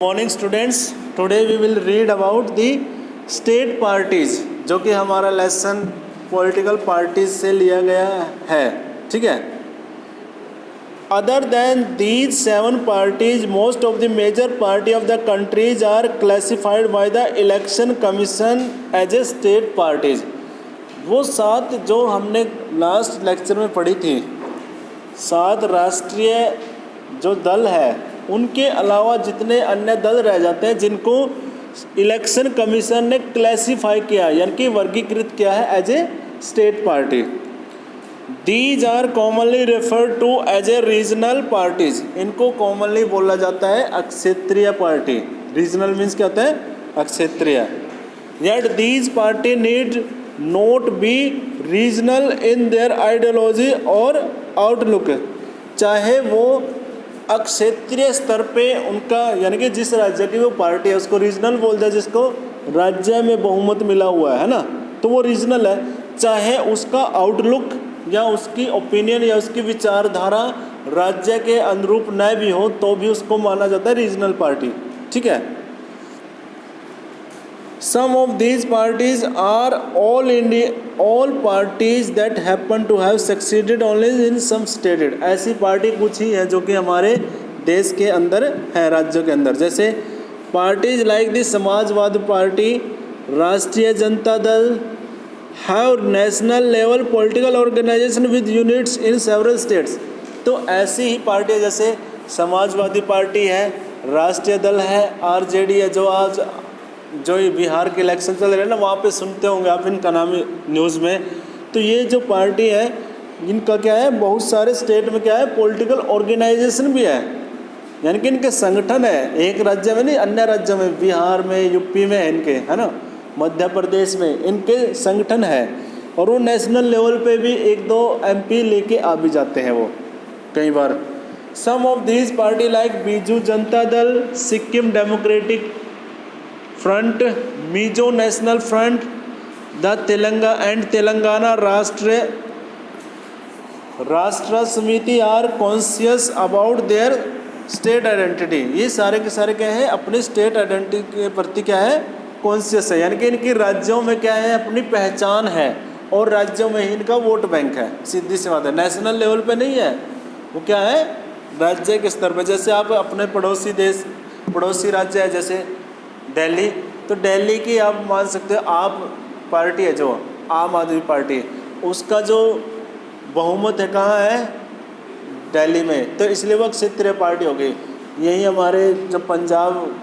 Morning students, today we will read about the state parties, जो कि हमारा lesson political parties से लिया गया है। ठीक है। Other than these 7 parties, most of the major party of the countries are classified by the election commission as a state parties. वो 7 जो हमने लास्ट लेक्चर में पढ़ी थी, 7 राष्ट्रीय जो दल है, उनके अलावा जितने अन्य दल रह जाते हैं जिनको इलेक्शन कमीशन ने क्लासिफाई किया, यानी कि वर्गीकृत किया है as a state party. These are commonly referred to as a regional parties. इनको कॉमनली बोला जाता है अक्षेत्रीय पार्टी। रीजनल मीन्स क्या होता है? अक्षेत्रीय। Yet these party need not be regional in their ideology और आउटलुक। चाहे वो अक्षेत्रीय स्तर पे उनका, यानी कि जिस राज्य की वो पार्टी है उसको रीजनल बोलते हैं, जिसको राज्य में बहुमत मिला हुआ है ना, तो वो रीजनल है। चाहे उसका आउटलुक या उसकी ओपिनियन या उसकी विचारधारा राज्य के अनुरूप न भी हो तो भी उसको माना जाता है रीजनल पार्टी। ठीक है। Some of these parties are all parties that happen to have succeeded only in some states। ऐसी पार्टी कुछ ही है जो कि हमारे देश के अंदर है, राज्यों के अंदर। जैसे parties like the Samajwadi party, Rashtriya Janata Dal have national level political organisation with units in several states. तो ऐसी ही पार्टी जैसे समाजवादी पार्टी है, राष्ट्रीय दल है, आरजेडी है, जो ये बिहार के इलेक्शन चल रहे हैं ना, वहाँ पे सुनते होंगे आप इनका नाम न्यूज़ में। तो ये जो पार्टी है, इनका क्या है, बहुत सारे स्टेट में क्या है, पॉलिटिकल ऑर्गेनाइजेशन भी है, यानी कि इनके संगठन है। एक राज्य में नहीं, अन्य राज्यों में, बिहार में, यूपी में है इनके, है ना, मध्य प्रदेश में इनके संगठन है। और वो नेशनल लेवल पे भी 1-2 MP लेके आ भी जाते हैं वो कई बार। Some of these party like Biju Janata Dal, Sikkim democratic front, Mizo national front, the Telangana Rashtra Samithi are conscious about their state identity. ये सारे के सारे क्या है, अपने स्टेट आइडेंटिटी के प्रति क्या है, कॉन्शियस है, यानी कि इनकी राज्यों में क्या है, अपनी पहचान है और राज्यों में ही इनका वोट बैंक है। सीधी सी बात है, नेशनल लेवल पे नहीं है, वो क्या है, राज्य के स्तर पर। जैसे आप अपने पड़ोसी राज्य है, जैसे दिल्ली, तो दिल्ली की आप मान सकते हो आप पार्टी है जो आम आदमी पार्टी, उसका जो बहुमत है कहाँ है, दिल्ली में, तो इसलिए वो क्षेत्रीय पार्टी हो गई। यही हमारे जो पंजाब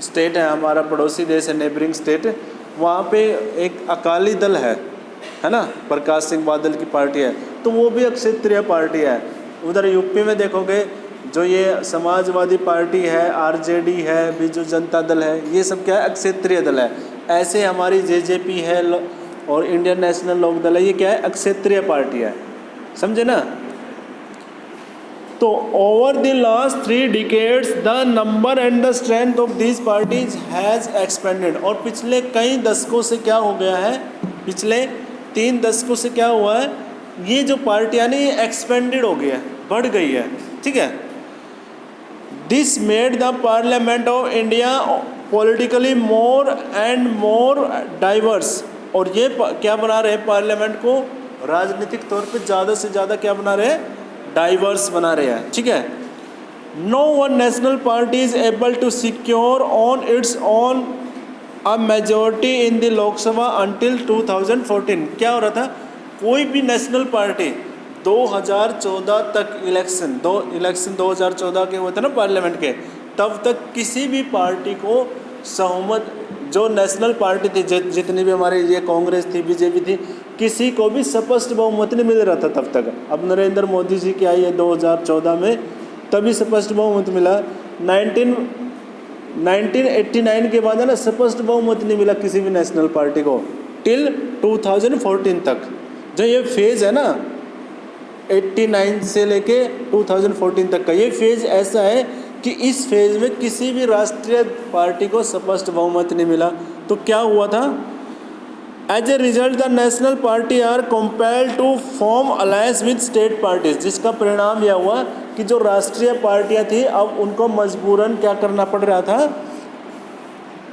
स्टेट है, हमारा पड़ोसी देश है, नेबरिंग स्टेट, वहाँ पे एक अकाली दल है ना, प्रकाश सिंह बादल की पार्टी है, तो वो भी एक क्षेत्रीय पार्टी है। उधर यूपी में देखोगे जो ये समाजवादी पार्टी है, आरजेडी है, बीजू जनता दल है, ये सब क्या है, अक्षेत्रीय दल है। ऐसे हमारी जेजेपी है और इंडियन नेशनल लोक दल है, ये क्या है, अक्षेत्रीय पार्टी है। समझे ना। तो over the last 3 decades the number and the strength of these parties has expanded. और पिछले कई दशकों से क्या हो गया है, पिछले 3 दशकों से क्या हुआ है, ये जो पार्टियाँ ने ये एक्सपेंडेड हो गई है, बढ़ गई है। ठीक है। This made the parliament of India politically more and more diverse. और ये क्या बना रहे हैं, पार्लियामेंट को राजनीतिक तौर पे ज़्यादा से ज़्यादा क्या बना रहे हैं, डाइवर्स बना रहे हैं। ठीक है। No one national party is able to secure on its own a majority in the Lok Sabha until 2014। क्या हो रहा था, कोई भी नेशनल पार्टी 2014 तक इलेक्शन 2014 के हुए थे ना पार्लियामेंट के, तब तक किसी भी पार्टी को बहुमत, जो नेशनल पार्टी थी, जितनी भी हमारी ये कांग्रेस थी, बीजेपी थी, किसी को भी स्पष्ट बहुमत नहीं मिल रहा था तब तक। अब नरेंद्र मोदी जी की आई है 2014 में, तभी स्पष्ट बहुमत मिला। 1989 के बाद है ना, स्पष्ट बहुमत नहीं मिला किसी भी नेशनल पार्टी को टिल 2014 तक। जो ये फेज़ है ना, 89 से लेके 2014 तक का, ये फेज़ ऐसा है कि इस फेज़ में किसी भी राष्ट्रीय पार्टी को स्पष्ट बहुमत नहीं मिला। तो क्या हुआ था, as a result the national party are compelled to form alliance with state parties, जिसका परिणाम यह हुआ कि जो राष्ट्रीय पार्टियां थी अब उनको मजबूरन क्या करना पड़ रहा था,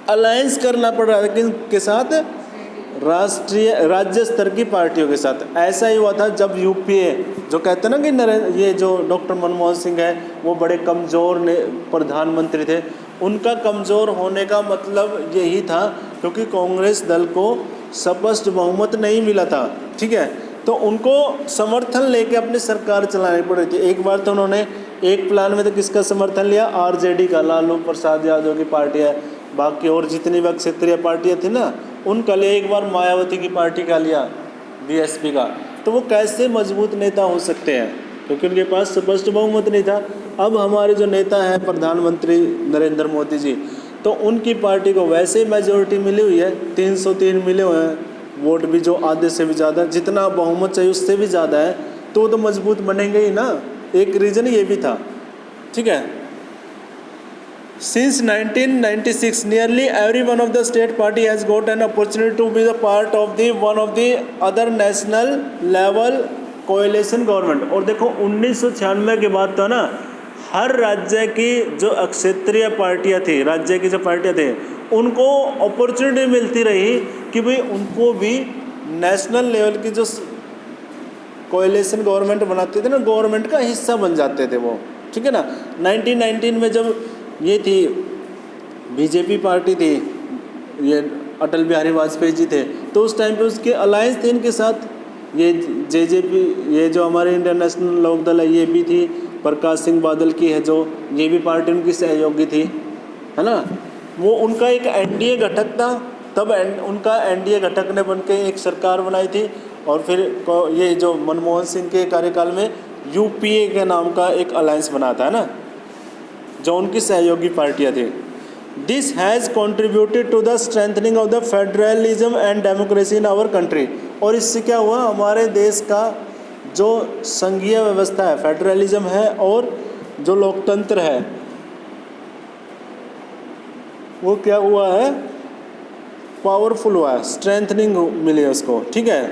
अलायंस करना पड़ रहा था किनके साथ, राष्ट्रीय राज्य स्तर की पार्टियों के साथ। ऐसा ही हुआ था जब यूपीए, जो कहते हैं ना कि ये जो डॉक्टर मनमोहन सिंह है वो बड़े कमज़ोर प्रधानमंत्री थे, उनका कमज़ोर होने का मतलब यही था क्योंकि कांग्रेस दल को स्पष्ट बहुमत नहीं मिला था, ठीक है, तो उनको समर्थन लेके अपनी सरकार चलानी पड़ रही थी। एक बार तो उन्होंने एक प्लान में तो किसका समर्थन लिया, आरजेडी का, लालू प्रसाद यादव की पार्टी है, बाकी और जितनी भी क्षेत्रीय पार्टियाँ थी ना उनका लिया, एक बार मायावती की पार्टी का लिया, बीएसपी का। तो वो कैसे मजबूत नेता हो सकते हैं क्योंकि उनके पास स्पष्ट बहुमत नहीं था। अब हमारे जो नेता हैं प्रधानमंत्री नरेंद्र मोदी जी, तो उनकी पार्टी को वैसे ही मेजोरिटी मिली हुई है, 303 मिले हुए हैं वोट भी, जो आधे से भी ज़्यादा, जितना बहुमत चाहिए उससे भी ज़्यादा है, तो मजबूत बनेंगे ही ना। एक रीज़न ये भी था, ठीक है। Since 1996, nearly every one of the state party has got an opportunity to be the part of the one of the other national level coalition government। और देखो 1996 के बाद तो ना हर राज्य की जो क्षेत्रीय पार्टियां थी, राज्य की जो पार्टियां थे, उनको अपॉर्चुनिटी मिलती रही कि भाई उनको भी नेशनल लेवल की जो कोएलिशन गवर्नमेंट बनाते थे ना, गवर्नमेंट का हिस्सा बन जाते थे वो, ठीक है ना। 1919 में जब ये थी बीजेपी पार्टी थी, ये अटल बिहारी वाजपेयी जी थे, तो उस टाइम पे उसके अलायंस थे इनके साथ, ये जेजेपी, ये जो हमारे इंडियन नेशनल लोकदल है ये भी थी, प्रकाश सिंह बादल की है जो, ये भी पार्टी उनकी सहयोगी थी, है ना। वो उनका एक एनडीए घटक था, तब उनका एनडीए घटक ने बनके एक सरकार बनाई थी, और फिर ये जो मनमोहन सिंह के कार्यकाल में यूपीए के नाम का एक अलायंस बना था, है ना, जो उनकी सहयोगी पार्टियां थी। This has contributed to the strengthening of the federalism and democracy in our country. और इससे क्या हुआ, हमारे देश का जो संघीय व्यवस्था है, फेडरलिज्म है, और जो लोकतंत्र है वो क्या हुआ है, पावरफुल हुआ है, स्ट्रेंथनिंग मिली है उसको, ठीक है।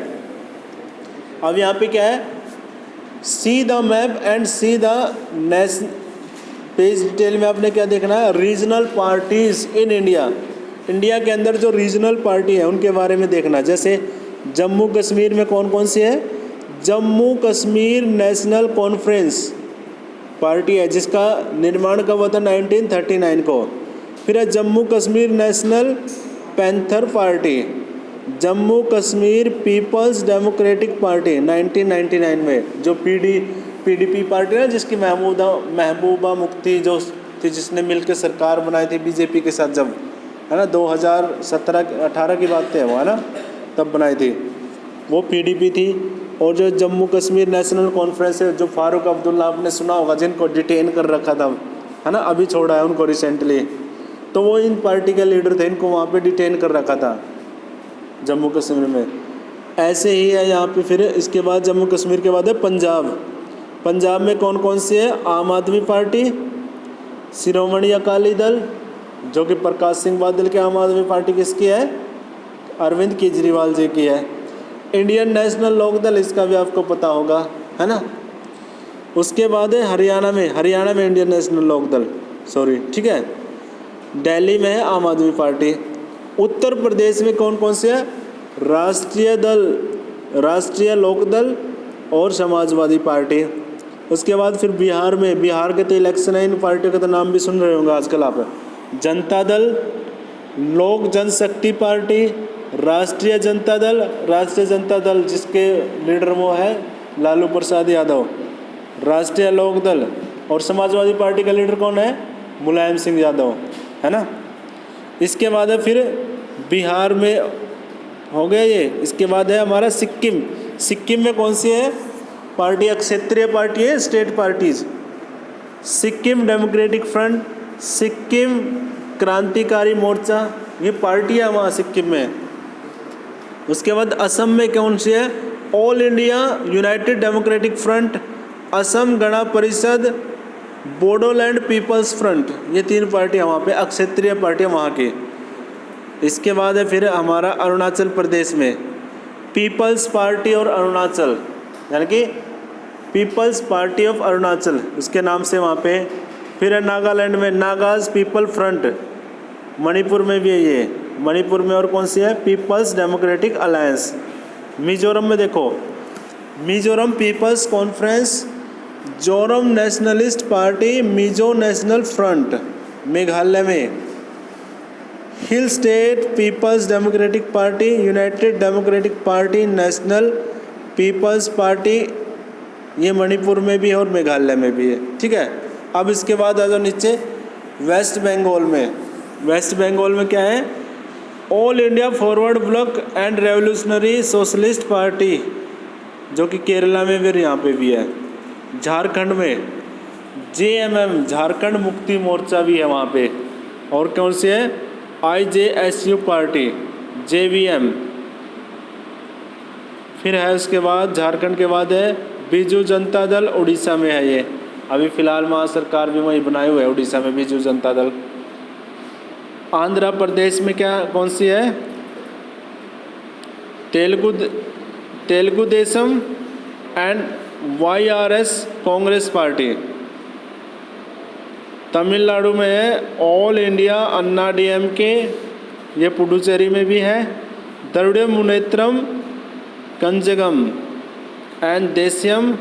अब यहाँ पे क्या है, see the map and see the national page detail में आपने क्या देखना है, regional parties in India. India के अंदर जो रीजनल पार्टी है उनके बारे में देखना। जैसे जम्मू कश्मीर में कौन कौन सी है, Jammu Kashmir national conference party है जिसका निर्माण कब हुआ था, 1939 को। फिर है Jammu Kashmir national panther party, Jammu Kashmir peoples democratic party 1999 में, जो पीडीपी पार्टी है जिसकी महबूबा मुफ्ती जो थी, जिसने मिलकर सरकार बनाई थी बीजेपी के साथ, जब, है ना, 2017-18 की बात है वो, है ना, तब बनाई थी, वो पीडीपी थी। और जो जम्मू कश्मीर नेशनल कॉन्फ्रेंस है, जो फारूक अब्दुल्ला आपने सुना होगा, जिनको डिटेन कर रखा था, है ना, अभी छोड़ा है उनको रिसेंटली, तो वो इन पार्टी के लीडर थे, इनको वहाँ पे डिटेन कर रखा था जम्मू कश्मीर में। ऐसे ही है यहाँ पे। फिर इसके बाद जम्मू कश्मीर के बाद है पंजाब। पंजाब में कौन कौन सी है, आम आदमी पार्टी, शिरोमणि अकाली दल जो कि प्रकाश सिंह बादल की आम आदमी पार्टी किसकी है, अरविंद केजरीवाल जी की है। इंडियन नेशनल लोकदल, इसका भी आपको पता होगा, है ना। उसके बाद है हरियाणा में इंडियन नेशनल लोकदल, ठीक है। दिल्ली में है आम आदमी पार्टी। उत्तर प्रदेश में कौन कौन से है, राष्ट्रीय लोकदल और समाजवादी पार्टी। उसके बाद फिर बिहार के तो इलेक्शन है, इन पार्टियों का तो नाम भी सुन रहे होंगे आजकल आप, जनता दल, लोक जनशक्ति पार्टी, राष्ट्रीय जनता दल जिसके लीडर वो है लालू प्रसाद यादव, राष्ट्रीय लोक दल, और समाजवादी पार्टी का लीडर कौन है, मुलायम सिंह यादव, है ना। इसके बाद है फिर बिहार में हो गया ये। इसके बाद है हमारा सिक्किम में कौन सी है पार्टी, क्षेत्रीय पार्टी है, state parties, Sikkim democratic front, Sikkim क्रांतिकारी मोर्चा, ये पार्टी है वहाँ सिक्किम में। उसके बाद असम में कौन सी है, all India United democratic front, Assam Gana Parishad, Bodoland peoples front, ये 3 पार्टियाँ वहाँ पे क्षेत्रीय पार्टियाँ वहाँ की। इसके बाद है फिर हमारा अरुणाचल प्रदेश में पीपल्स पार्टी और अरुणाचल, यानी कि पीपल्स पार्टी ऑफ अरुणाचल, उसके नाम से वहाँ पे। फिर है नागालैंड में नागाज पीपल फ्रंट, मणिपुर में भी है ये, मणिपुर में। और कौन सी है? Peoples democratic alliance. मिजोरम में देखो, Mizoram people's conference, Zoram nationalist party, Mizo national front. Meghalaya में hill state people's democratic party, united democratic party, national people's party, ये मणिपुर में भी है और मेघालय में भी है। ठीक है, अब इसके बाद आ जाओ नीचे वेस्ट बंगाल में। वेस्ट बंगाल में क्या है? All India forward block and revolutionary socialist party, जो कि केरला में भी और यहाँ पे भी है। झारखंड में JMM, झारखंड मुक्ति मोर्चा भी है वहाँ पे। और कौन सी है? IJSU party, JVM। फिर है उसके बाद झारखंड के बाद है बीजू जनता दल, उड़ीसा में है ये। अभी फ़िलहाल वहाँ सरकार भी वही बनाए हुए है उड़ीसा में, बीजू जनता दल। आंध्र प्रदेश में क्या कौन सी है? Telugu Desam and YRS Congress party. Tamil Nadu में है ऑल इंडिया अन्ना DMK, ये पुडुचेरी में भी है। द्रविड़ मुनेत्रम कंजगम एंड देशियम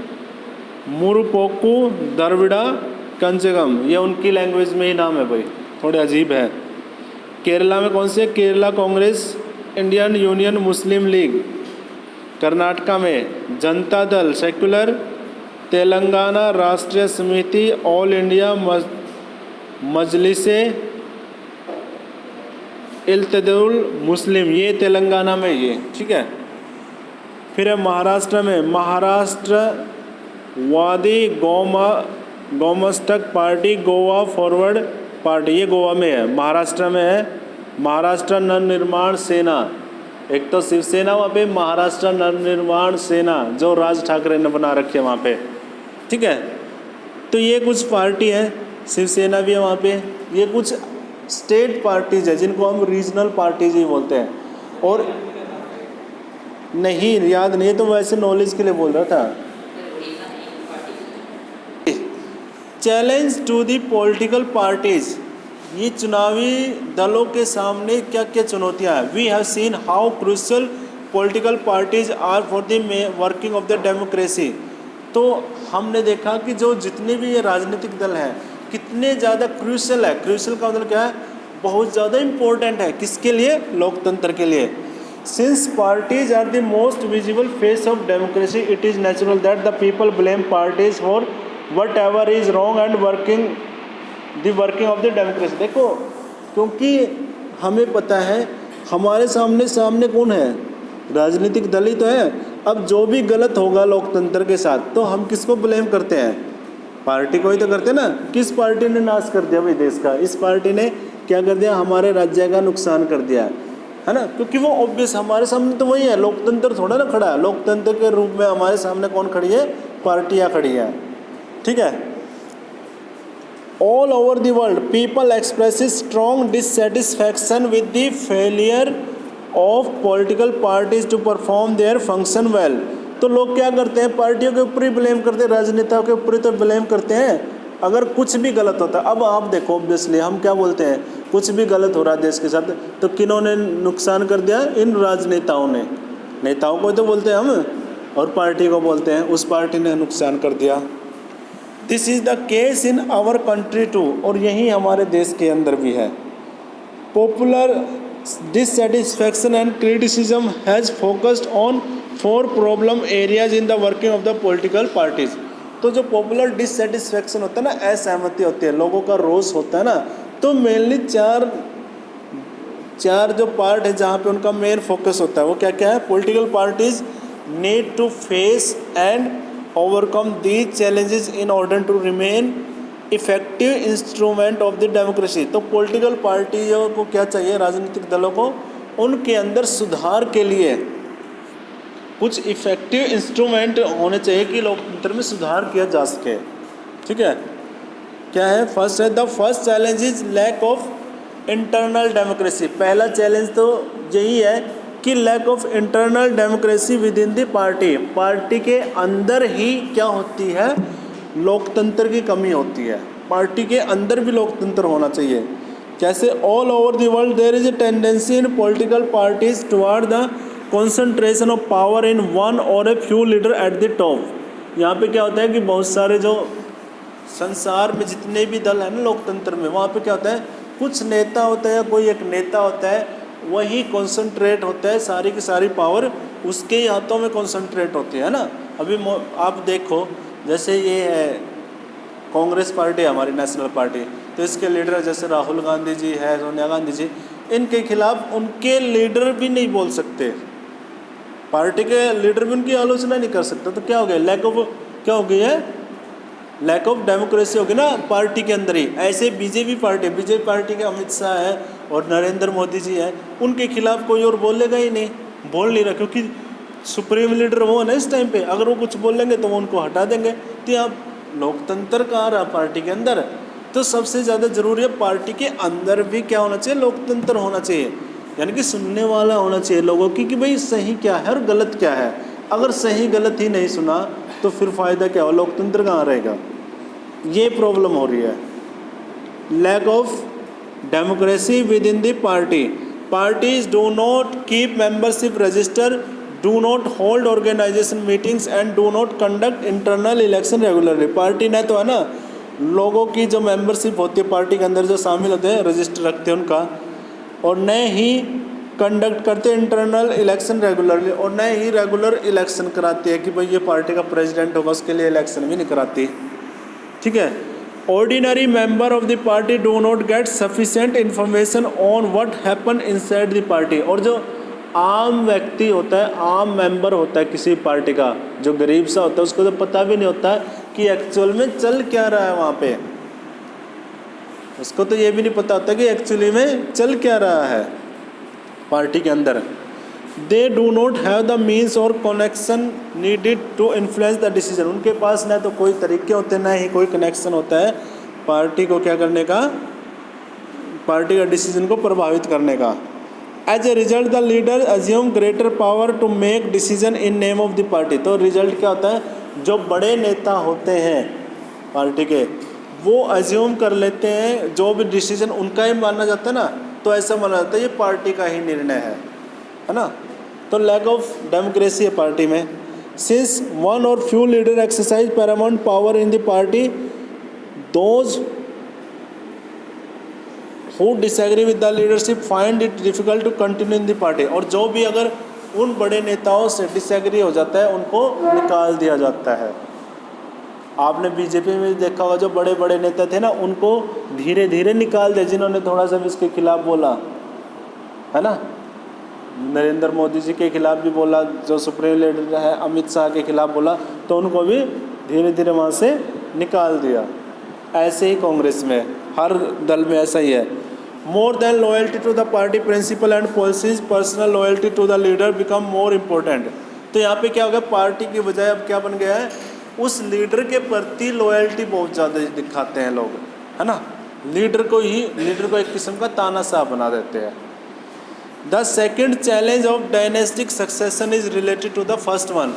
मुरुपोकू द्रविड़ा कंजगम, ये उनकी लैंग्वेज में ही नाम है भाई, थोड़े अजीब है। केरला में कौन से? केरला कांग्रेस, इंडियन यूनियन मुस्लिम लीग। कर्नाटका में जनता दल सेक्युलर, तेलंगाना राष्ट्रीय समिति, ऑल इंडिया मजलिसे इल्तदुल मुस्लिम, ये तेलंगाना में ये। ठीक है, फिर है महाराष्ट्र में महाराष्ट्र वादी गोमस्तक पार्टी, गोवा फॉरवर्ड पार्टी, ये गोवा में है। महाराष्ट्र में है महाराष्ट्र नवनिर्माण सेना, एक तो शिवसेना वहाँ पे, महाराष्ट्र नवनिर्माण सेना जो राज ठाकरे ने बना रखी है वहाँ पे। ठीक है, तो ये कुछ पार्टी है, शिवसेना भी है वहाँ पे। ये कुछ स्टेट पार्टीज है जिनको हम रीजनल पार्टीज ही बोलते हैं। और नहीं याद नहीं, तो वैसे नॉलेज के लिए बोल रहा था। Challenge to the political parties, ये चुनावी दलों के सामने क्या क्या चुनौतियां हैं। We have seen how crucial political parties are for the working of the democracy. तो हमने देखा कि जो जितने भी ये राजनीतिक दल हैं कितने ज़्यादा क्रूशियल है। क्रूशियल का मतलब क्या है? बहुत ज़्यादा इम्पोर्टेंट है। किसके लिए? लोकतंत्र के लिए। Since parties are the most visible face of democracy, it is natural that the people blame parties for whatever is wrong and working of the democracy. देखो, क्योंकि हमें पता है हमारे सामने कौन है? राजनीतिक दल ही तो है। अब जो भी गलत होगा लोकतंत्र के साथ, तो हम किसको ब्लेम करते हैं? पार्टी को ही तो करते हैं ना। किस पार्टी ने नाश कर दिया भाई देश का? इस पार्टी ने क्या कर दिया? हमारे राज्य का नुकसान कर दिया है ना। क्योंकि वो ऑब्वियस हमारे सामने तो वही है, लोकतंत्र थोड़ा ना खड़ा है। लोकतंत्र के रूप में हमारे सामने कौन खड़ी है? पार्टियाँ खड़ी हैं। ठीक है, all over the world people expresses strong dissatisfaction with the failure of political parties to perform their function well. तो लोग क्या करते हैं? पार्टियों के ऊपर ही ब्लेम करते हैं, राजनेताओं के ऊपर ही तो ब्लेम करते हैं अगर कुछ भी गलत होता है। अब आप देखो, ऑब्वियसली हम क्या बोलते हैं? कुछ भी गलत हो रहा है देश के साथ, तो किन्होंने नुकसान कर दिया? इन राजनेताओं ने। नेताओं को तो बोलते हैं हम, और पार्टी को बोलते हैं उस पार्टी ने नुकसान कर दिया। This is the case in our country too, और यही हमारे देश के अंदर भी है। Popular dissatisfaction and criticism has focused on 4 problem areas in the working of the political parties। तो जो पॉपुलर डिससेटिस्फैक्शन होता है ना, असहमति होती है, लोगों का रोष होता है ना, तो मेनली चार जो पार्ट है जहाँ पे उनका मेन फोकस होता है, वो क्या क्या है? Political parties need to face and overcome these challenges in order to remain effective instrument of the democracy. तो पॉलिटिकल पार्टियों को क्या चाहिए? राजनीतिक दलों को उनके अंदर सुधार के लिए कुछ इफेक्टिव इंस्ट्रूमेंट होने चाहिए कि लोकतंत्र में सुधार किया जा सके। ठीक है, क्या है? फर्स्ट है the first challenge is lack of internal democracy. पहला चैलेंज तो यही है कि lack of internal democracy within the party के अंदर ही क्या होती है, लोकतंत्र की कमी होती है। पार्टी के अंदर भी लोकतंत्र होना चाहिए। जैसे all over the world there is a tendency in political parties toward the concentration of power in one or a few leader at the top. यहाँ पे क्या होता है कि बहुत सारे जो संसार में जितने भी दल हैं ना लोकतंत्र में, वहाँ पे क्या होता है, कुछ नेता होता है या कोई एक नेता होता है, वही कॉन्सेंट्रेट होता है, सारी की सारी पावर उसके ही हाथों में कॉन्सेंट्रेट होती है ना। अभी आप देखो, जैसे ये है कांग्रेस पार्टी हमारी नेशनल पार्टी, तो इसके लीडर जैसे राहुल गांधी जी है, सोनिया गांधी जी, इनके खिलाफ उनके लीडर भी नहीं बोल सकते, पार्टी के लीडर भी उनकी आलोचना नहीं कर सकते। तो क्या हो गया, क्या हो गई है, लैक ऑफ डेमोक्रेसी होगी ना पार्टी के अंदर ही। ऐसे बीजेपी पार्टी के अमित शाह है और नरेंद्र मोदी जी हैं, उनके खिलाफ कोई और बोलेगा ही नहीं, बोल नहीं रहा, क्योंकि सुप्रीम लीडर वो है ना इस टाइम पे। अगर वो कुछ बोलेंगे तो वो उनको हटा देंगे। तो आप लोकतंत्र कहाँ रहा पार्टी के अंदर, तो सबसे ज़्यादा ज़रूरी है पार्टी के अंदर भी क्या होना चाहिए, लोकतंत्र होना चाहिए, यानी कि सुनने वाला होना चाहिए लोगों की कि भाई सही क्या है और गलत क्या है। अगर सही गलत ही नहीं सुना तो फिर फ़ायदा क्या हो, लोकतंत्र कहाँ रहेगा। ये प्रॉब्लम हो रही है, lack of democracy within the parties do not keep membership register, do not hold organisation meetings and do not conduct internal election regularly. Party ने तो है ना लोगों की जो मेंबरशिप होती है पार्टी के अंदर जो शामिल होते हैं, रजिस्टर रखते हैं उनका, और न ही कंडक्ट करते इंटरनल इलेक्शन रेगुलरली, और न ही रेगुलर इलेक्शन कराती है कि भाई ये पार्टी का प्रेसिडेंट होगा, उसके लिए इलेक्शन भी नहीं कराती। ठीक है, ordinary member of the party do not gate sufficient information on what happen inside the party. और जो आम व्यक्ति होता है, आम मेंबर होता है किसी पार्टी का, जो गरीब सा होता है, उसको तो पता भी नहीं होता कि एक्चुअल में चल क्या रहा है वहाँ पे, उसको तो ये भी नहीं पता होता कि एक्चुअली में चल क्या रहा है पार्टी के अंदर। They do not have the means or connection needed to influence the decision. उनके पास ना तो कोई तरीके होते हैं, ना ही कोई कनेक्शन होता है पार्टी को क्या करने का, पार्टी का डिसीजन को प्रभावित करने का। As a result the leader assume greater power to make decision in name of the party. तो रिजल्ट क्या होता है, जो बड़े नेता होते हैं पार्टी के, वो अज्यूम कर लेते हैं जो भी डिसीजन उनका ही माना जाता है ना, तो ऐसा माना जाता है ये पार्टी का ही निर्णय है ना। तो लैक ऑफ डेमोक्रेसी है पार्टी में। सिंस वन और few leader exercise paramount power in the party, those who disagree with the leadership find it difficult to continue in the party. और जो भी अगर उन बड़े नेताओं से डिसएग्री हो जाता है, उनको निकाल दिया जाता है। आपने बीजेपी में देखा होगा, जो बड़े बड़े नेता थे ना, उनको धीरे धीरे निकाल दिया, जिन्होंने थोड़ा सा भी इसके खिलाफ बोला है ना। नरेंद्र मोदी जी के खिलाफ भी बोला, जो सुप्रीम लीडर है अमित शाह के खिलाफ बोला, तो उनको भी धीरे धीरे वहाँ से निकाल दिया। ऐसे ही कांग्रेस में, हर दल में ऐसा ही है। More than loyalty to the party principle and policies, personal loyalty to the leader become more important. तो यहाँ पे क्या हो गया, पार्टी की बजाय अब क्या बन गया है, उस लीडर के प्रति लॉयल्टी बहुत ज़्यादा दिखाते हैं लोग, है ना। लीडर को एक किस्म का तानाशाह बना देते हैं। The second challenge of dynastic succession is related to the first one.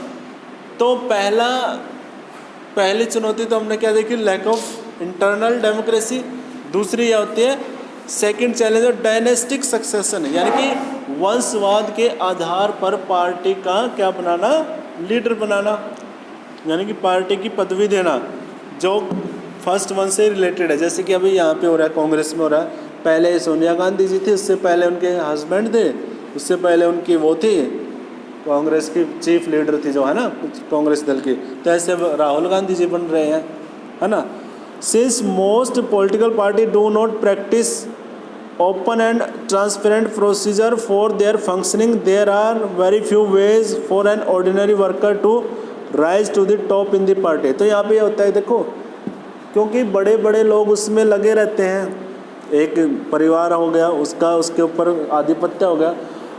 तो पहली चुनौती तो हमने क्या देखी, लैक ऑफ इंटरनल डेमोक्रेसी। दूसरी यह होती है second challenge of dynastic succession, यानी कि वंशवाद के आधार पर पार्टी का क्या बनाना, लीडर बनाना, यानी कि पार्टी की पदवी देना, जो फर्स्ट वन से रिलेटेड है। जैसे कि अभी यहाँ पे हो रहा है, कांग्रेस में हो रहा है। पहले सोनिया गांधी जी थी, उससे पहले उनके हस्बैंड थे, उससे पहले उनकी वो थी कांग्रेस की चीफ लीडर थी जो है ना कांग्रेस दल की, तो ऐसे राहुल गांधी जी बन रहे हैं, है ना। Since most political party do not practise open and transparent procedure for their functioning, there are very few ways for an ordinary worker to rise to the top in the party. तो यहाँ पे ये होता है, देखो, क्योंकि बड़े बड़े लोग उसमें लगे रहते हैं, एक परिवार हो गया उसका, उसके ऊपर आधिपत्य हो गया,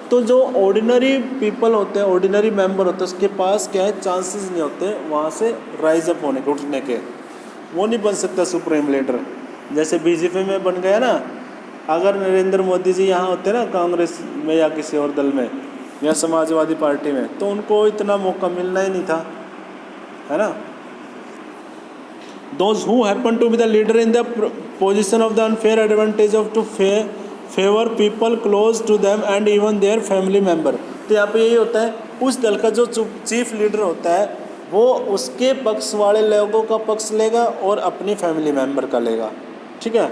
तो जो ऑर्डिनरी पीपल होते हैं, ऑर्डिनरी मेंबर होते हैं, उसके पास क्या है, चांसेस नहीं होते वहाँ से राइज अप होने के, उठने के। वो नहीं बन सकता सुप्रीम लीडर, जैसे बीजेपी में बन गया ना। अगर नरेंद्र मोदी जी यहाँ होते ना कांग्रेस में या किसी और दल में, या समाजवादी पार्टी में, तो उनको इतना मौका मिलना ही नहीं था, है ना। Those who happen to be the leader in the position of the unfair advantage of to favor people close to them and even their family member। तो यहाँ पे यही होता है, उस दल का जो चीफ लीडर होता है वो उसके पक्ष वाले लोगों का पक्ष लेगा और अपनी फैमिली मेम्बर का लेगा, ठीक है।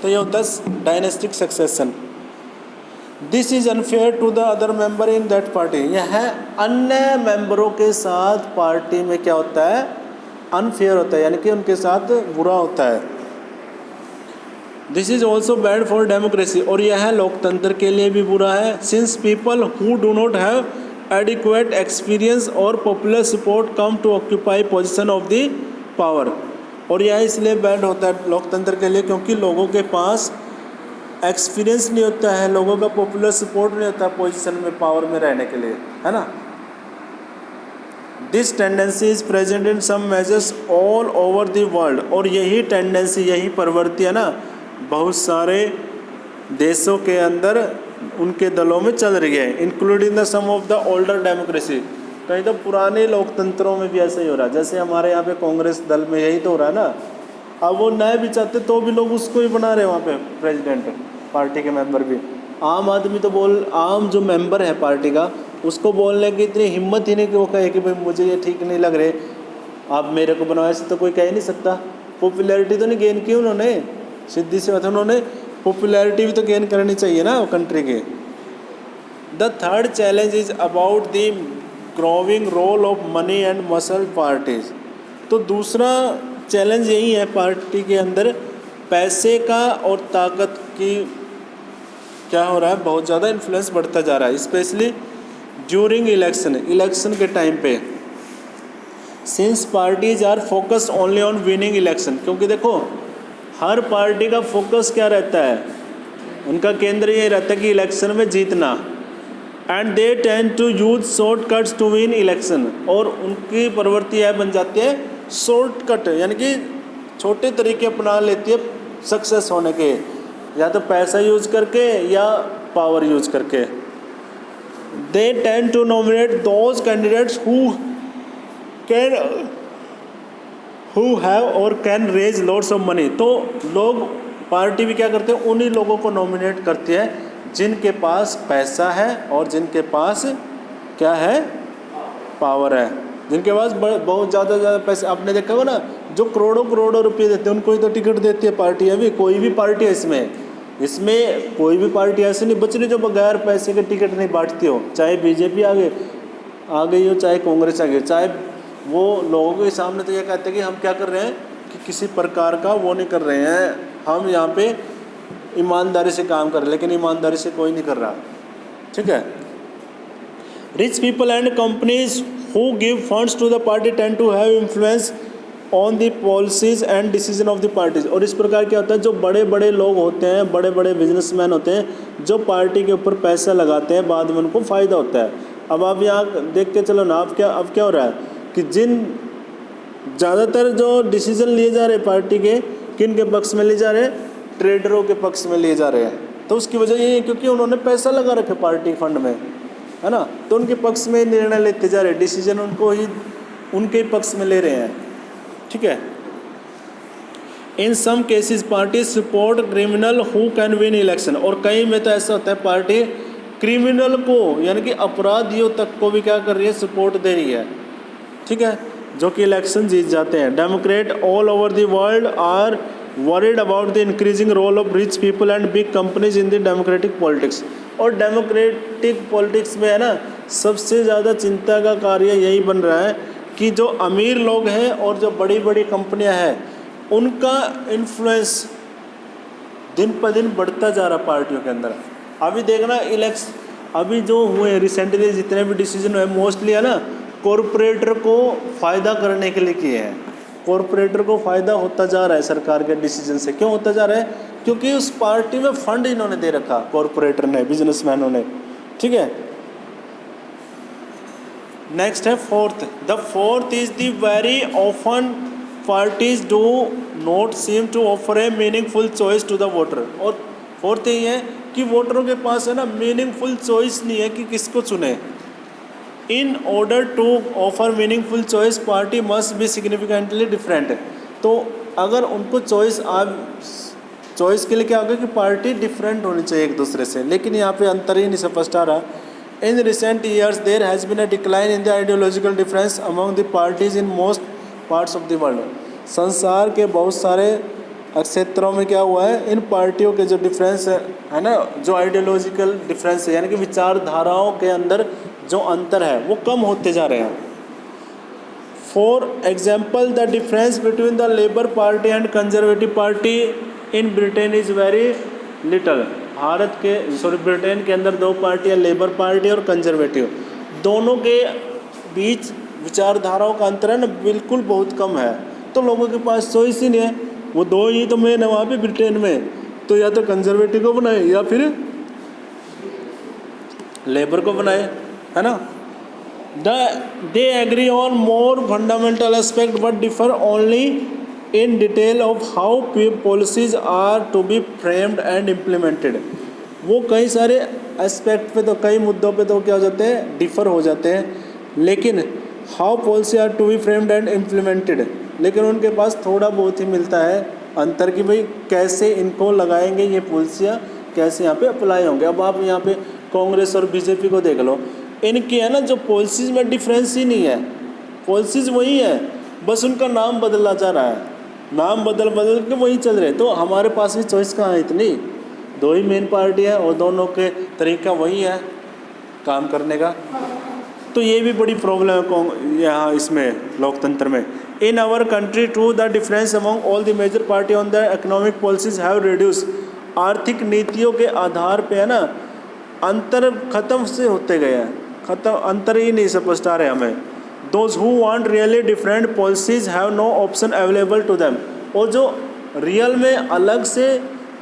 तो ये होता है dynastic succession. This is unfair to the other member in that party. यह अन्य मेंबरों के साथ पार्टी में क्या होता है, अनफेयर होता है, यानी कि उनके साथ बुरा होता है। This is also bad for democracy, और यह लोकतंत्र के लिए भी बुरा है। Since people who do not have adequate experience or popular support come to occupy position of the power. और यह इसलिए बैड होता है लोकतंत्र के लिए क्योंकि लोगों के पास एक्सपीरियंस नहीं होता है, लोगों का पॉपुलर सपोर्ट नहीं होता पोजीशन में, पावर में रहने के लिए, है ना। This tendency is present in some majors all over the world, और यही टेंडेंसी, यही प्रवृत्ति है ना बहुत सारे देशों के अंदर उनके दलों में चल रही है, including the some of the older democracy. कहीं तो पुराने लोकतंत्रों में भी ऐसा ही हो रहा है, जैसे हमारे यहाँ पे कांग्रेस दल में यही तो हो रहा है ना। अब वो नए भी चाहते तो भी लोग उसको ही बना रहे हैं वहाँ पे प्रेसिडेंट, पार्टी के मेंबर भी। आम आदमी तो आम जो मेंबर है पार्टी का, उसको बोलने की इतनी हिम्मत ही नहीं कि वो कहे कि भाई मुझे ये ठीक नहीं लग रहे, आप मेरे को बनाओ, ऐसे तो कोई कह ही नहीं सकता। पॉपुलैरिटी तो नहीं गेन की उन्होंने, सीधी सी बात है, उन्होंने पॉपुलैरिटी भी तो गेन करनी चाहिए ना कंट्री के। The third challenge is about the growing role of money and muscle parties. तो दूसरा चैलेंज यही है पार्टी के अंदर, पैसे का और ताकत की क्या हो रहा है, बहुत ज़्यादा इन्फ्लुएंस बढ़ता जा रहा है, स्पेशली ड्यूरिंग इलेक्शन के टाइम पे। Since parties are focused only on winning election, क्योंकि देखो हर पार्टी का फोकस क्या रहता है, उनका केंद्र ये रहता है कि इलेक्शन में जीतना। And they tend to use shortcuts to win election, और उनकी प्रवृत्ति यह बन जाती है शॉर्टकट, यानी कि छोटे तरीके अपना लेती है सक्सेस होने के, या तो पैसा यूज करके या पावर यूज करके। They tend to nominate those candidates who have or can raise lots of money. तो लोग, पार्टी भी क्या करते हैं, उन्हीं लोगों को नॉमिनेट करती है जिनके पास पैसा है और जिनके पास क्या है, पावर है, जिनके पास बहुत ज़्यादा पैसे। आपने देखा होगा ना, जो करोड़ों करोड़ों रुपए देते हैं उनको ही तो टिकट देती है पार्टी। अभी कोई भी पार्टी है इसमें कोई भी पार्टी ऐसी नहीं बच रही जो बगैर पैसे के टिकट नहीं बांटती हो, चाहे बीजेपी आ गई हो, चाहे कांग्रेस आ गई, चाहे वो लोगों के सामने तो ये कहते हैं कि हम क्या कर रहे हैं कि किसी प्रकार का वो नहीं कर रहे हैं, हम यहाँ पे ईमानदारी से काम कर रहे हैं, लेकिन ईमानदारी से कोई नहीं कर रहा, ठीक है। Rich people and companies who give funds to the party tend to have influence on the policies and decision of the parties. और इस प्रकार क्या होता है, जो बड़े बड़े लोग होते हैं, बड़े बड़े बिजनेसमैन होते हैं, जो पार्टी के ऊपर पैसा लगाते हैं, बाद में उनको फ़ायदा होता है। अब आप यहाँ देख के चलो ना, अब क्या हो रहा है कि जिन ज़्यादातर जो डिसीजन लिए जा रहे हैं पार्टी के, किन के पक्ष में लिए जा रहे हैं, ट्रेडरों के पक्ष में लिए जा रहे हैं। तो उसकी वजह ये है क्योंकि उन्होंने पैसा लगा रखे पार्टी फंड में, है ना, तो उनके पक्ष में निर्णय लेते जा रहे हैं, डिसीजन उनके ही पक्ष में ले रहे हैं, ठीक है। In some cases party support criminal who can win election, और कई में तो ऐसा होता है पार्टी क्रिमिनल को, यानी कि अपराधियों तक को भी क्या कर रही है, सपोर्ट दे रही है, ठीक है, जो कि इलेक्शन जीत जाते हैं। Democrat all over the world are worried about the increasing role of rich people and big companies in the democratic politics. और डेमोक्रेटिक पॉलिटिक्स में है ना, सबसे ज़्यादा चिंता का कार्य यही बन रहा है कि जो अमीर लोग हैं और जो बड़ी बड़ी कंपनियां हैं, उनका इन्फ्लुएंस दिन पर दिन बढ़ता जा रहा पार्टियों के अंदर। अभी देखना अभी जो हुए रिसेंटली जितने भी डिसीजन हुए, मोस्टली है ना कॉरपोरेटर को फ़ायदा करने के लिए किए हैं। कॉरपोरेटर को फ़ायदा होता जा रहा है सरकार के डिसीजन से। क्यों होता जा रहा है? क्योंकि उस पार्टी में फंड इन्होंने दे रखा, कॉरपोरेटर ने, बिजनेसमैनों ने, ठीक है। नेक्स्ट है fourth. The fourth is the very often parties do not seem to offer a meaningful choice to the voter. और फोर्थ यही है कि वोटरों के पास है ना मीनिंगफुल चॉइस नहीं है कि किसको चुने। In order to offer meaningful choice party must be significantly different. तो अगर उनको चॉइस के लिए क्या होगा कि पार्टी डिफरेंट होनी चाहिए एक दूसरे से, लेकिन यहाँ पे अंतर ही नहीं स्पष्ट आ रहा। In recent years there has been a decline in the ideological difference among the parties in most parts of the world. संसार के बहुत सारे क्षेत्रों में क्या हुआ है, इन पार्टियों के जो डिफरेंस है ना, जो आइडियोलॉजिकल डिफरेंस है यानी कि विचारधाराओं के अंदर जो अंतर है वो कम होते जा रहे हैं। For example the difference between the labour party and conservative party in Britain is very little. Britain के अंदर दो पार्टियाँ, लेबर पार्टी और कंजर्वेटिव, दोनों के बीच विचारधाराओं का अंतर है ना बिल्कुल बहुत कम है। तो लोगों के पास चॉइस ही नहीं है, वो दो ही तो मेन है वहाँ पे ब्रिटेन में, तो या तो कंजर्वेटिव को बनाए या फिर लेबर को बनाए, है ना। They agree on more fundamental aspect but differ only in detail of how policies are to be framed and implemented. वो कई सारे एस्पेक्ट पे तो कई मुद्दों पे तो क्या हो जाते हैं, डिफर हो जाते हैं, लेकिन how policy are to be framed and implemented, लेकिन उनके पास थोड़ा बहुत ही मिलता है अंतर कि भाई कैसे इनको लगाएंगे ये पॉलिसियाँ, कैसे यहाँ पे अप्लाई होंगे। अब आप यहाँ पे कांग्रेस और बीजेपी को देख लो, इनकी है ना जो पॉलिसीज़ में डिफरेंस ही नहीं है, पॉलिसीज़ वही है, बस उनका नाम बदला जा रहा है, नाम बदल के वही चल रहे। तो हमारे पास भी चॉइस कहाँ है इतनी, दो ही मेन पार्टी है और दोनों के तरीका वही है काम करने का। तो ये भी बड़ी प्रॉब्लम है यहाँ इसमें लोकतंत्र में। In our country too the difference among all the major party on the economic policies have reduce. आर्थिक नीतियों के आधार पे है ना अंतर खत्म से होते गए हैं, अंतर ही नहीं स्पष्ट आ रहे हमें। Those who want really different policies have no option available to them. और जो रियल में अलग से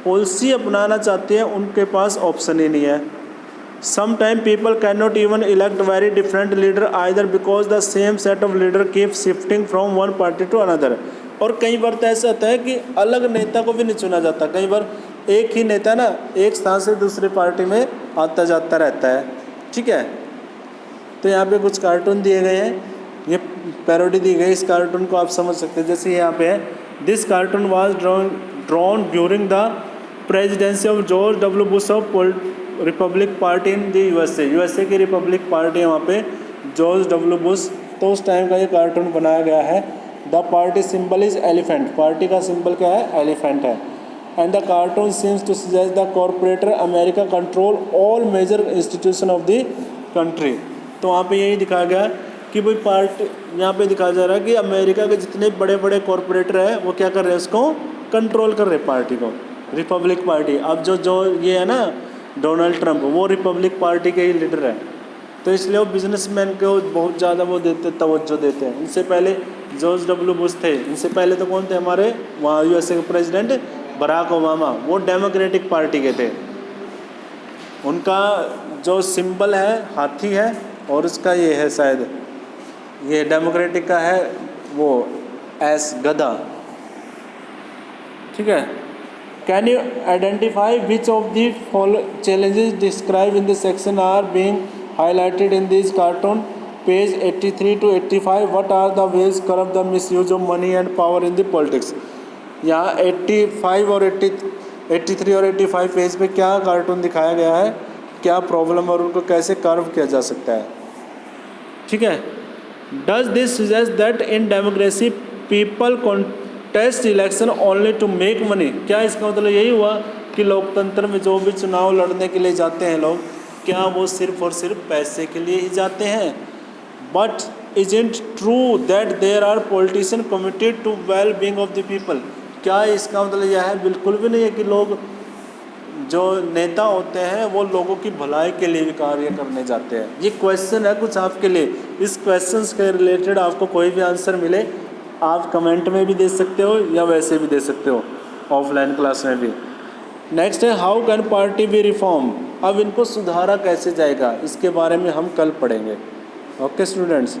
पॉलिसी अपनाना चाहते हैं उनके पास ऑप्शन ही नहीं है। Sometimes people cannot even elect very different leader either because the same set of leader keeps shifting from one party to another। और कई बार तो ऐसा होता है कि अलग नेता को भी नहीं चुना जाता, कई बार एक ही नेता ना एक स्थान से दूसरे पार्टी में आता जाता रहता है, ठीक है। तो यहाँ पे कुछ कार्टून दिए गए हैं, ये पैरोडी दी गई, इस कार्टून को आप समझ सकते हैं। जैसे यहाँ पे है, this cartoon was drawn during the presidency of George W Bush of Republic party in the USA की रिपब्लिक पार्टी है वहाँ पे, जॉर्ज डब्ल्यू बुश, तो उस टाइम का ये कार्टून बनाया गया है। The party symbol is elephant, party का सिंबल क्या है, एलिफेंट है। And the cartoon seems to suggest the corporator America control all major institution of the country. तो वहाँ पे यही दिखाया गया कि भाई पार्टी, यहाँ पे दिखाया जा रहा है कि अमेरिका के जितने बड़े बड़े कॉरपोरेटर हैं वो क्या कर रहे हैं, उसको कंट्रोल कर रहे हैं पार्टी को, रिपब्लिक पार्टी। अब जो ये है ना डोनाल्ड ट्रंप, वो रिपब्लिक पार्टी के ही लीडर है, तो इसलिए वो बिजनेसमैन को बहुत ज़्यादा वो तवज्जो देते हैं। इनसे पहले जॉर्ज डब्ल्यू बुश थे, इनसे पहले तो कौन थे हमारे वहाँ यूएसए के प्रेसिडेंट बराक ओबामा, वो डेमोक्रेटिक पार्टी के थे। उनका जो सिंबल है हाथी है और उसका ये है शायद, ये डेमोक्रेटिक का है वो एस गधा, ठीक है। Can you identify which of the challenges described in the section are being highlighted in this cartoon? Page 83 to 85. What are the ways corrupt the misuse of money and power in the politics? यहाँ 85 और 83 और 85 page पे क्या cartoon दिखाया गया है, क्या problem और उनको कैसे कर्व किया जा सकता है, ठीक है। Does this suggest that in democracy people test election only to make money? क्या इसका मतलब यही हुआ कि लोकतंत्र में जो भी चुनाव लड़ने के लिए जाते हैं लोग, क्या वो सिर्फ और सिर्फ पैसे के लिए ही जाते हैं? But isn't true that there are politician committed to well being of the people? क्या इसका मतलब यह है? बिल्कुल भी नहीं है कि लोग जो नेता होते हैं वो लोगों की भलाई के लिए भी कार्य करने जाते हैं। ये क्वेश्चन है कुछ आपके लिए, इस क्वेश्चन के रिलेटेड आपको कोई भी आंसर मिले आप कमेंट में भी दे सकते हो या वैसे भी दे सकते हो ऑफलाइन क्लास में भी। नेक्स्ट है how can party B reform? अब इनको सुधारा कैसे जाएगा, इसके बारे में हम कल पढ़ेंगे। Okay students.